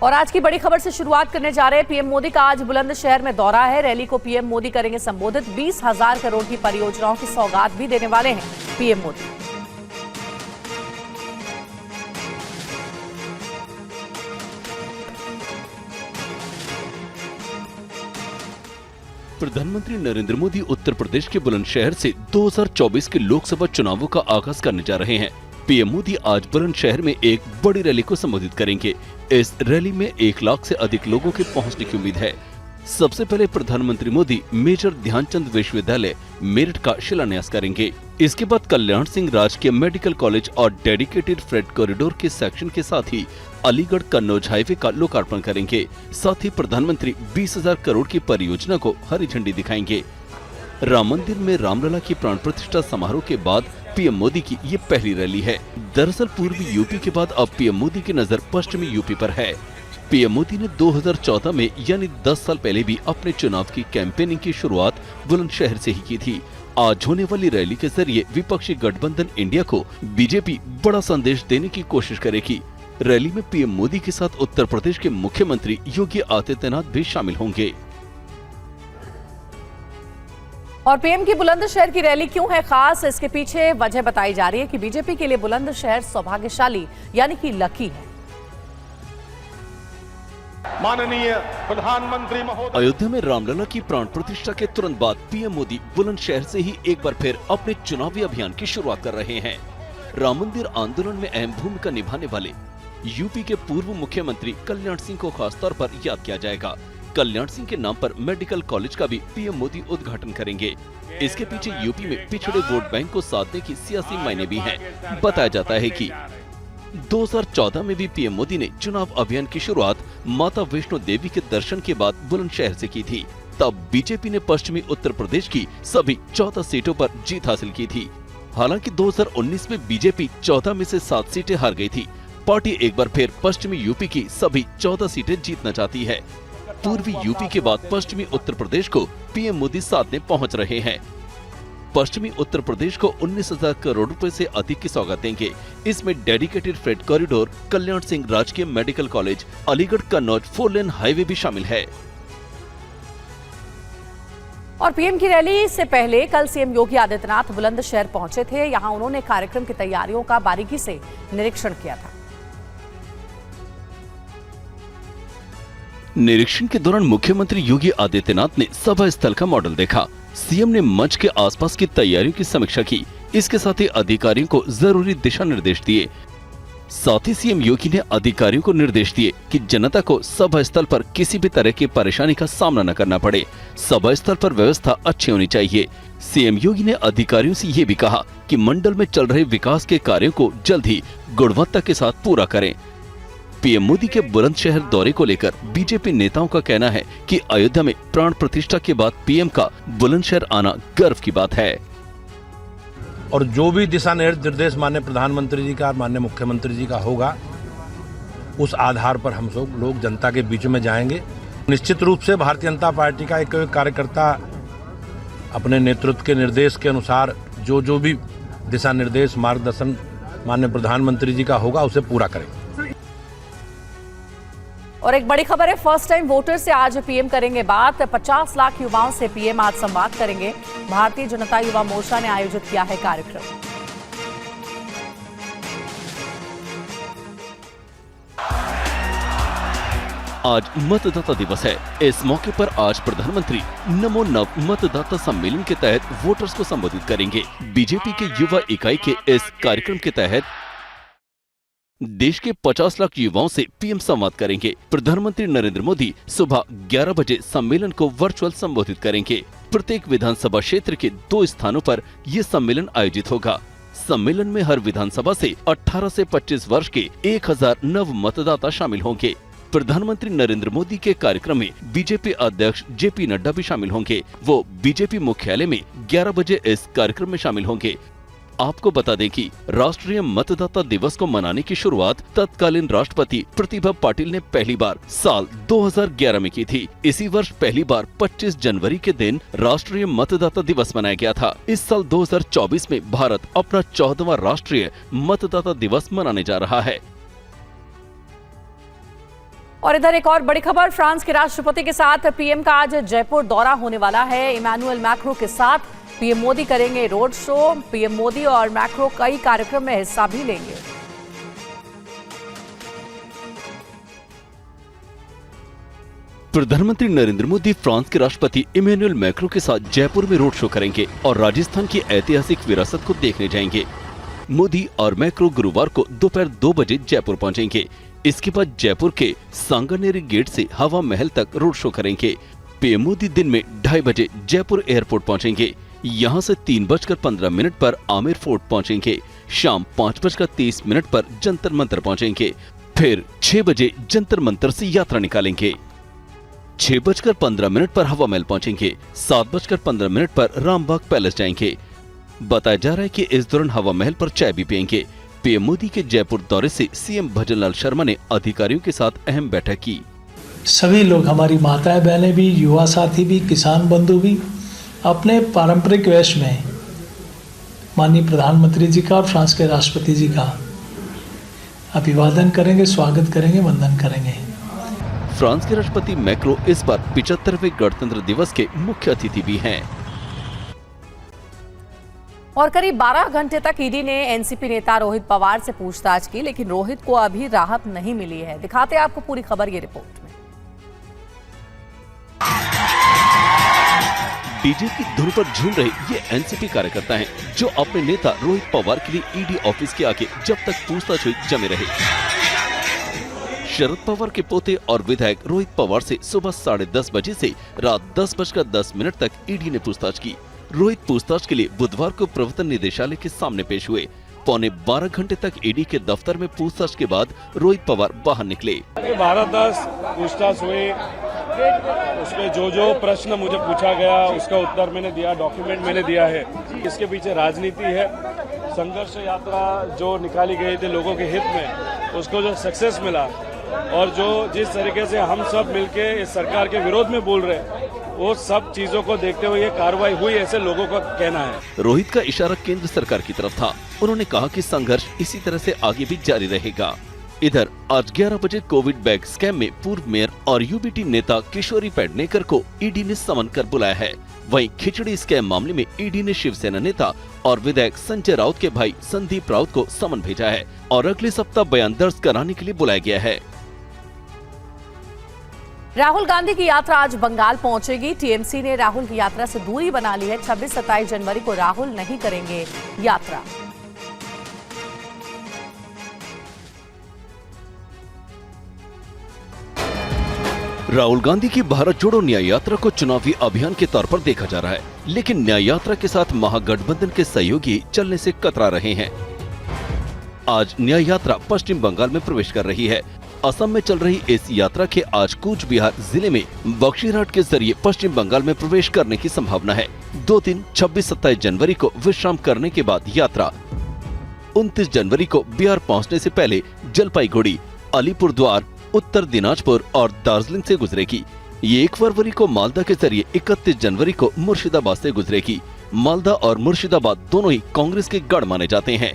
और आज की बड़ी खबर से शुरुआत करने जा रहे हैं। पीएम मोदी का आज बुलंदशहर में दौरा है। रैली को पीएम मोदी करेंगे संबोधित। 20,000 करोड़ की परियोजनाओं की सौगात भी देने वाले हैं पीएम मोदी। प्रधानमंत्री नरेंद्र मोदी उत्तर प्रदेश के बुलंदशहर से 2024 के लोकसभा चुनावों का आगाज करने जा रहे हैं। पीएम मोदी आज बुलंदशहर में एक बड़ी रैली को संबोधित करेंगे। इस रैली में 1 लाख से अधिक लोगों के पहुंचने की उम्मीद है। सबसे पहले प्रधानमंत्री मोदी मेजर ध्यानचंद विश्वविद्यालय मेरठ का शिलान्यास करेंगे। इसके बाद कल्याण सिंह राजकीय मेडिकल कॉलेज और डेडिकेटेड फ्रेट कॉरिडोर के सेक्शन के साथ ही अलीगढ़ कन्नौज हाईवे का लोकार्पण करेंगे। साथ ही प्रधानमंत्री 20,000 करोड़ की परियोजना को हरी झंडी दिखाएंगे। राम मंदिर में रामलला की प्राण प्रतिष्ठा समारोह के बाद पीएम मोदी की ये पहली रैली है। दरअसल पूर्वी यूपी के बाद अब पीएम मोदी की नजर पश्चिमी यूपी पर है। पीएम मोदी ने 2014 में यानी 10 साल पहले भी अपने चुनाव की कैंपेनिंग की शुरुआत बुलंदशहर से ही की थी। आज होने वाली रैली के जरिए विपक्षी गठबंधन इंडिया को बीजेपी बड़ा संदेश देने की कोशिश करेगी। रैली में पीएम मोदी के साथ उत्तर प्रदेश के मुख्यमंत्री योगी आदित्यनाथ भी शामिल होंगे। और पीएम की बुलंदशहर की रैली क्यों है खास, इसके पीछे वजह बताई जा रही है कि बीजेपी के लिए बुलंदशहर सौभाग्यशाली यानी कि लकी है। माननीय प्रधानमंत्री महोदय, अयोध्या में रामलला की प्राण प्रतिष्ठा के तुरंत बाद पीएम मोदी बुलंदशहर से ही एक बार फिर अपने चुनावी अभियान की शुरुआत कर रहे हैं। राम मंदिर आंदोलन में अहम भूमिका निभाने वाले यूपी के पूर्व मुख्यमंत्री कल्याण सिंह को खास तौर पर याद किया जाएगा। कल्याण सिंह के नाम पर मेडिकल कॉलेज का भी पीएम मोदी उद्घाटन करेंगे। इसके पीछे यूपी में पिछड़े वोट बैंक को साधने की सियासी मायने भी हैं। बताया जाता है कि 2014 में भी पीएम मोदी ने चुनाव अभियान की शुरुआत माता वैष्णो देवी के दर्शन के बाद बुलंदशहर से की थी। तब बीजेपी ने पश्चिमी उत्तर प्रदेश की सभी 14 सीटों पर जीत हासिल की थी। हालांकि 2019 में बीजेपी 14 में से 7 सीटें हार गई थी। पार्टी एक बार फिर पश्चिमी यूपी की सभी 14 सीटें जीतना चाहती है। पूर्वी यूपी के बाद पश्चिमी उत्तर प्रदेश को पीएम मोदी साधने पहुंच रहे हैं। पश्चिमी उत्तर प्रदेश को 19,000 करोड़ रुपए से अधिक की सौगात देंगे। इसमें dedicated freight corridor, Kalyan Singh राजकीय medical college, Aligarh Kannauj 4 lane highway भी शामिल है। और पीएम की रैली से पहले कल सीएम योगी आदित्यनाथ बुलंदशहर पहुंचे थे। यहां उन्होंने कार्यक्रम की तैयारियों का बारीकी से निरीक्षण किया था। निरीक्षण के दौरान मुख्यमंत्री योगी आदित्यनाथ ने सभा स्थल का मॉडल देखा। सीएम ने मंच के आसपास की तैयारियों की समीक्षा की। इसके साथ ही अधिकारियों को जरूरी दिशा निर्देश दिए। साथ ही सीएम योगी ने अधिकारियों को निर्देश दिए कि जनता को सभा स्थल पर किसी भी तरह की परेशानी का सामना न करना पड़े। सभा स्थल पर व्यवस्था अच्छी होनी चाहिए। सीएम योगी ने अधिकारियों से ये भी कहा कि मंडल में चल रहे विकास के कार्यों को जल्द ही गुणवत्ता के साथ पूरा करें। पीएम मोदी के बुलंदशहर दौरे को लेकर बीजेपी नेताओं का कहना है कि अयोध्या में प्राण प्रतिष्ठा के बाद पीएम का बुलंदशहर आना गर्व की बात है। और जो भी दिशा निर्देश माननीय प्रधानमंत्री जी का और माननीय मुख्यमंत्री जी का होगा, उस आधार पर हम सब लोग जनता के बीच में जाएंगे। निश्चित रूप से भारतीय जनता पार्टी का एक कार्यकर्ता अपने नेतृत्व के निर्देश के अनुसार जो भी दिशा निर्देश मार्गदर्शन माननीय प्रधानमंत्री जी का होगा, उसे पूरा करेंगे। और एक बड़ी खबर है, फर्स्ट टाइम वोटर से आज पीएम करेंगे बात। 50 लाख युवाओं से पीएम आज संवाद करेंगे। भारतीय जनता युवा मोर्चा ने आयोजित किया है कार्यक्रम। आज मतदाता दिवस है। इस मौके पर आज प्रधानमंत्री नमो नव मतदाता सम्मेलन के तहत वोटर्स को संबोधित करेंगे। बीजेपी के युवा इकाई के इस कार्यक्रम के तहत देश के 50 लाख युवाओं से पीएम संवाद करेंगे। प्रधानमंत्री नरेंद्र मोदी सुबह 11 बजे सम्मेलन को वर्चुअल संबोधित करेंगे। प्रत्येक विधानसभा क्षेत्र के 2 स्थानों पर यह सम्मेलन आयोजित होगा। सम्मेलन में हर विधानसभा से 18 से 25 वर्ष के 1000 नव मतदाता शामिल होंगे। प्रधानमंत्री नरेंद्र मोदी के कार्यक्रम में बीजेपी अध्यक्ष जेपी नड्डा भी शामिल होंगे। वो बीजेपी मुख्यालय में 11 बजे इस कार्यक्रम में शामिल होंगे। आपको बता दें कि राष्ट्रीय मतदाता दिवस को मनाने की शुरुआत तत्कालीन राष्ट्रपति प्रतिभा पाटिल ने पहली बार साल 2011 में की थी। इसी वर्ष पहली बार 25 जनवरी के दिन राष्ट्रीय मतदाता दिवस मनाया गया था। इस साल 2024 में भारत अपना 14वां राष्ट्रीय मतदाता दिवस मनाने जा रहा है। और इधर एक और बड़ी खबर, फ्रांस के राष्ट्रपति के साथ पीएम का आज जयपुर दौरा होने वाला है। इमैनुअल मैक्रो के साथ पीएम मोदी करेंगे रोड शो। पीएम मोदी और मैक्रो कई कार्यक्रम में हिस्सा भी लेंगे। प्रधानमंत्री नरेंद्र मोदी फ्रांस के राष्ट्रपति इमैनुअल मैक्रो के साथ जयपुर में रोड शो करेंगे और राजस्थान की ऐतिहासिक विरासत को देखने जाएंगे। मोदी और मैक्रो गुरुवार को दोपहर 2 बजे जयपुर पहुंचेंगे। इसके बाद जयपुर के सांगानेरी गेट से हवा महल तक रोड शो करेंगे। पीएम मोदी दिन में 2:30 बजे जयपुर एयरपोर्ट पहुंचेंगे। यहां से 3:15 पर आमेर फोर्ट पहुंचेंगे। शाम 5:30 पर जंतर मंतर पहुंचेंगे। फिर 6 बजे जंतर मंतर से यात्रा निकालेंगे। 6:15 पर हवा महल पहुंचेंगे। 7:15 पर रामबाग पैलेस जाएंगे। बताया जा रहा है कि इस दौरान हवा महल पर चाय भी पिएंगे। पीएम मोदी के जयपुर दौरे से सीएम भजनलाल शर्मा ने अधिकारियों के साथ अहम बैठक की। सभी लोग, हमारी माताएं बहनें भी, युवा साथी भी, किसान बंधु भी अपने पारंपरिक वेश में माननीय प्रधानमंत्री जी का और फ्रांस के राष्ट्रपति जी का अभिवादन करेंगे, स्वागत करेंगे, वंदन करेंगे। फ्रांस के राष्ट्रपति मैक्रो इस बार 75वें गणतंत्र दिवस के मुख्य अतिथि भी हैं। और करीब 12 घंटे तक ईडी ने एनसीपी नेता रोहित पवार से पूछताछ की, लेकिन रोहित को अभी राहत नहीं मिली है। दिखाते हैं आपको पूरी खबर ये रिपोर्ट में। डीजे की धुन पर झूम रहे ये एनसीपी कार्यकर्ता हैं, जो अपने नेता रोहित पवार के लिए ईडी ऑफिस के आगे जब तक पूछताछ हुई जमे रहे। शरद पवार के पोते और विधायक रोहित पवार से सुबह 10:30 बजे से रात 10:10 तक ईडी ने पूछताछ की। रोहित पूछताछ के लिए बुधवार को प्रवर्तन निदेशालय के सामने पेश हुए। 12.25 घंटे तक ईडी के दफ्तर में पूछताछ के बाद रोहित पवार बाहर निकले। 12-10 पूछताछ हुई, उसमें जो प्रश्न मुझे पूछा गया उसका उत्तर मैंने दिया, डॉक्यूमेंट मैंने दिया है। इसके पीछे राजनीति है। संघर्ष यात्रा जो निकाली गई थी लोगों के हित में, उसको जो सक्सेस मिला और जो जिस तरीके से हम सब मिलके इस सरकार के विरोध में बोल रहे हैं, वो सब चीजों को देखते हुए ये कार्रवाई हुई, ऐसे लोगों का कहना है। रोहित का इशारा केंद्र सरकार की तरफ था। उन्होंने कहा कि संघर्ष इसी तरह से आगे भी जारी रहेगा। इधर आज 11 बजे कोविड बैग स्कैम में पूर्व मेयर और यूबीटी नेता किशोरी पेडनेकर को ईडी ने समन कर बुलाया है। वहीं खिचड़ी स्कैम मामले में ईडी ने शिवसेना नेता और विधायक संजय राउत के भाई संदीप राउत को समन भेजा है और अगले सप्ताह बयान दर्ज कराने के लिए बुलाया गया है। राहुल गांधी की यात्रा आज बंगाल पहुंचेगी। टीएमसी ने राहुल की यात्रा से दूरी बना ली है। 26-27 जनवरी को राहुल नहीं करेंगे यात्रा। राहुल गांधी की भारत जोड़ो न्याय यात्रा को चुनावी अभियान के तौर पर देखा जा रहा है, लेकिन न्याय यात्रा के साथ महागठबंधन के सहयोगी चलने से कतरा रहे हैं। आज न्याय यात्रा पश्चिम बंगाल में प्रवेश कर रही है। असम में चल रही इस यात्रा के आज कूच बिहार जिले में बख्शीरहाट के जरिए पश्चिम बंगाल में प्रवेश करने की संभावना है। 2 दिन 26-27 जनवरी को विश्राम करने के बाद यात्रा 29 जनवरी को बिहार पहुंचने से पहले जलपाईगुड़ी, अलीपुरद्वार, उत्तर दिनाजपुर और दार्जिलिंग से गुजरेगी। ये 1 फरवरी को मालदा के जरिए 31 जनवरी को मुर्शिदाबाद से गुजरेगी। मालदा और मुर्शिदाबाद दोनों ही कांग्रेस के गढ़ माने जाते हैं।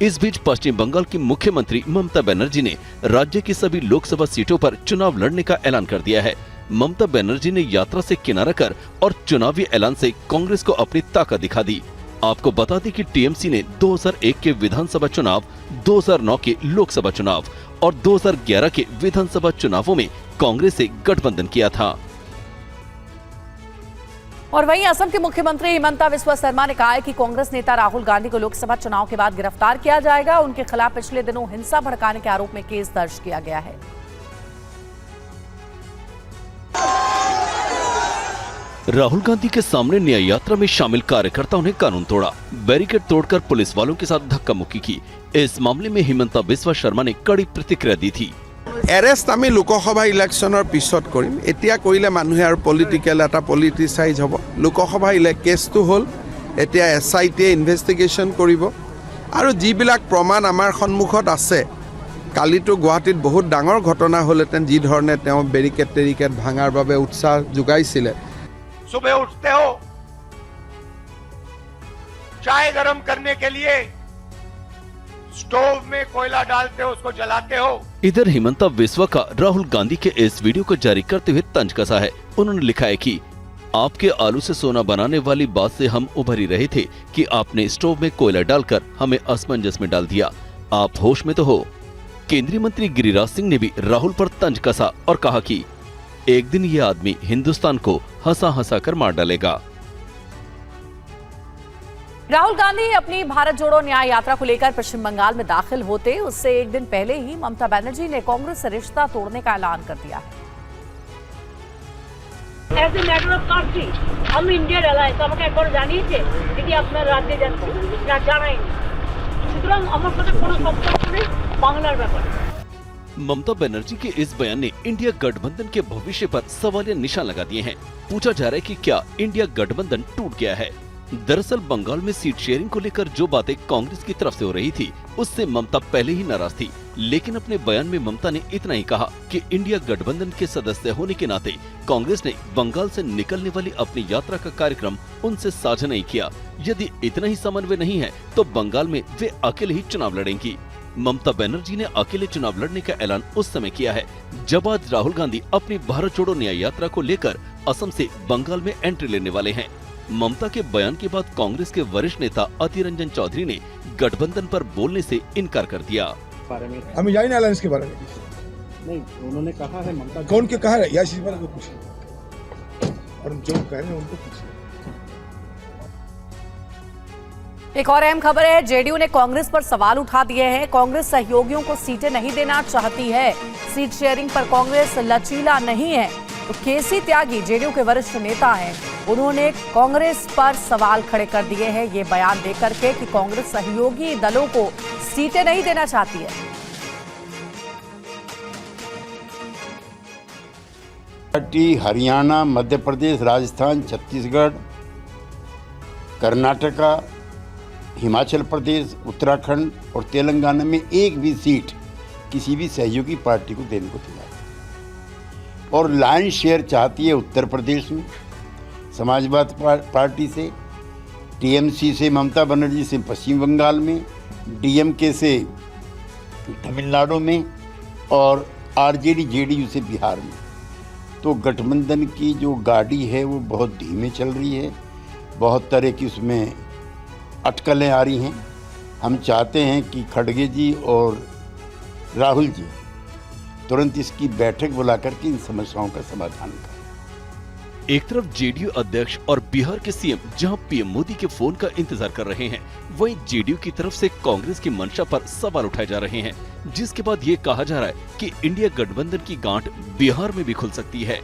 इस बीच पश्चिम बंगाल की मुख्यमंत्री ममता बनर्जी ने राज्य की सभी लोकसभा सीटों पर चुनाव लड़ने का ऐलान कर दिया है। ममता बनर्जी ने यात्रा से किनारा कर और चुनावी ऐलान से कांग्रेस को अपनी ताकत दिखा दी। आपको बता दें कि टीएमसी ने 2001 के विधानसभा चुनाव, 2009 के लोकसभा चुनाव और 2011 के विधानसभा चुनावों में कांग्रेस से गठबंधन किया था। और वहीं असम के मुख्यमंत्री हिमंता बिस्वा शर्मा ने कहा है कि कांग्रेस नेता राहुल गांधी को लोकसभा चुनाव के बाद गिरफ्तार किया जाएगा। उनके खिलाफ पिछले दिनों हिंसा भड़काने के आरोप में केस दर्ज किया गया है। राहुल गांधी के सामने न्याय यात्रा में शामिल कार्यकर्ताओं ने कानून तोड़ा, बैरिकेड तोड़कर पुलिस वालों के साथ धक्का मुक्की की। इस मामले में हिमंता बिस्वा शर्मा ने कड़ी प्रतिक्रिया दी थी। एरेस्ट आमी लोकसभा इलेक्शনৰ পিছত কৰিম, এতিয়া কৰিলে মানুহে আৰু পলিটিক্যাল এটা পলিটিসাইজ হ'ব। লোকসভা কেছটো হ'ল, এতিয়া SIT ইনভেষ্টিগেশ্যন কৰিব আৰু যিবিলাক প্ৰমাণ আমাৰ সন্মুখত আছে, কালিতো গুৱাহাটীত বহুত ডাঙৰ ঘটনা হ'লেতেন যি ধৰণে তেওঁ বেৰিকেড ভাঙাৰ বাবে উৎসাহ যোগাইছিলে। सुबह उठते हो, चाय गरम करने के लिए स्टोव में कोयला डालते हो, उसको जलाते हो, इधर हिमंता बिस्वा का राहुल गांधी के इस वीडियो को जारी करते हुए तंज कसा है। उन्होंने लिखा है कि आपके आलू से सोना बनाने वाली बात से हम उभर ही रहे थे कि आपने स्टोव में कोयला डालकर हमें असमंजस में डाल दिया। आप होश में तो हो। केंद्रीय मंत्री गिरिराज सिंह ने भी राहुल पर तंज कसा और कहा कि एक दिन ये आदमी हिंदुस्तान को हंसा हंसा कर मार डालेगा। राहुल गांधी अपनी भारत जोड़ो न्याय यात्रा को लेकर पश्चिम बंगाल में दाखिल होते उससे एक दिन पहले ही ममता बनर्जी ने कांग्रेस से रिश्ता तोड़ने का ऐलान कर दिया है। As a matter of fact, हम इंडियन एलायंस আমাকে একবার জানিয়েছে যদি আপনার রাজ্যে যাচ্ছেন না জানাইনি, সুতরাং আমার সাথে কোনো সম্পর্ক নেই বাংলার ব্যাপারে। ममता बनर्जी के इस बयान ने इंडिया गठबंधन के भविष्य पर सवालिया निशान लगा दिए हैं। पूछा जा रहा है कि क्या इंडिया गठबंधन टूट गया है। दरअसल बंगाल में सीट शेयरिंग को लेकर जो बातें कांग्रेस की तरफ से हो रही थी उससे ममता पहले ही नाराज थी, लेकिन अपने बयान में ममता ने इतना ही कहा कि इंडिया गठबंधन के सदस्य होने के नाते कांग्रेस ने बंगाल से निकलने वाली अपनी यात्रा का कार्यक्रम उनसे साझा नहीं किया। यदि इतना ही समन्वय नहीं है तो बंगाल में वे अकेले ही चुनाव लड़ेंगी। ममता बनर्जी ने अकेले चुनाव लड़ने का ऐलान उस समय किया है जब आज राहुल गांधी अपनी भारत जोड़ो न्याय यात्रा को लेकर असम से बंगाल में एंट्री लेने वाले हैं। ममता के बयान के बाद कांग्रेस के वरिष्ठ नेता अधीर रंजन चौधरी ने गठबंधन पर बोलने से इनकार कर दिया। हमें जाए ना अलायंस के बारे में नहीं, उन्होंने कहा है ममता कौन के कहा है या इस बारे में पूछिए और जो कह रहे हैं उनको पूछिए। एक और अहम खबर है, जेडीयू ने कांग्रेस पर सवाल उठा दिए हैं। कांग्रेस सहयोगियों को सीटें नहीं देना चाहती है। सीट शेयरिंग पर कांग्रेस लचीला नहीं है। तो केसी त्यागी जेडीयू के वरिष्ठ नेता हैं, उन्होंने कांग्रेस पर सवाल खड़े कर दिए हैं ये बयान देकर के कि कांग्रेस सहयोगी दलों को सीटें नहीं देना चाहती है। पार्टी हरियाणा, मध्य प्रदेश, राजस्थान, छत्तीसगढ़, कर्नाटका, हिमाचल प्रदेश, उत्तराखंड और तेलंगाना में एक भी सीट किसी भी सहयोगी पार्टी को देने को तैयार है। और लाइन शेयर चाहती है उत्तर प्रदेश में समाजवाद पार्टी से, टीएमसी से ममता बनर्जी से पश्चिम बंगाल में, डीएमके से तमिलनाडु में और आरजेडी जेडीयू से बिहार में। तो गठबंधन की जो गाड़ी है वो बहुत धीमे चल रही है, बहुत तरह की उसमें अटकलें आ रही हैं। हम चाहते हैं कि खड़गे जी और राहुल जी तुरंत इसकी बैठक बुला करके इन समस्याओं का समाधान करें। एक तरफ जेडीयू अध्यक्ष और बिहार के सीएम जहां पीएम मोदी के फोन का इंतजार कर रहे हैं, वहीं जेडीयू की तरफ से कांग्रेस की मंशा पर सवाल उठाए जा रहे हैं, जिसके बाद ये कहा जा रहा है कि इंडिया गठबंधन की गांठ बिहार में भी खुल सकती है।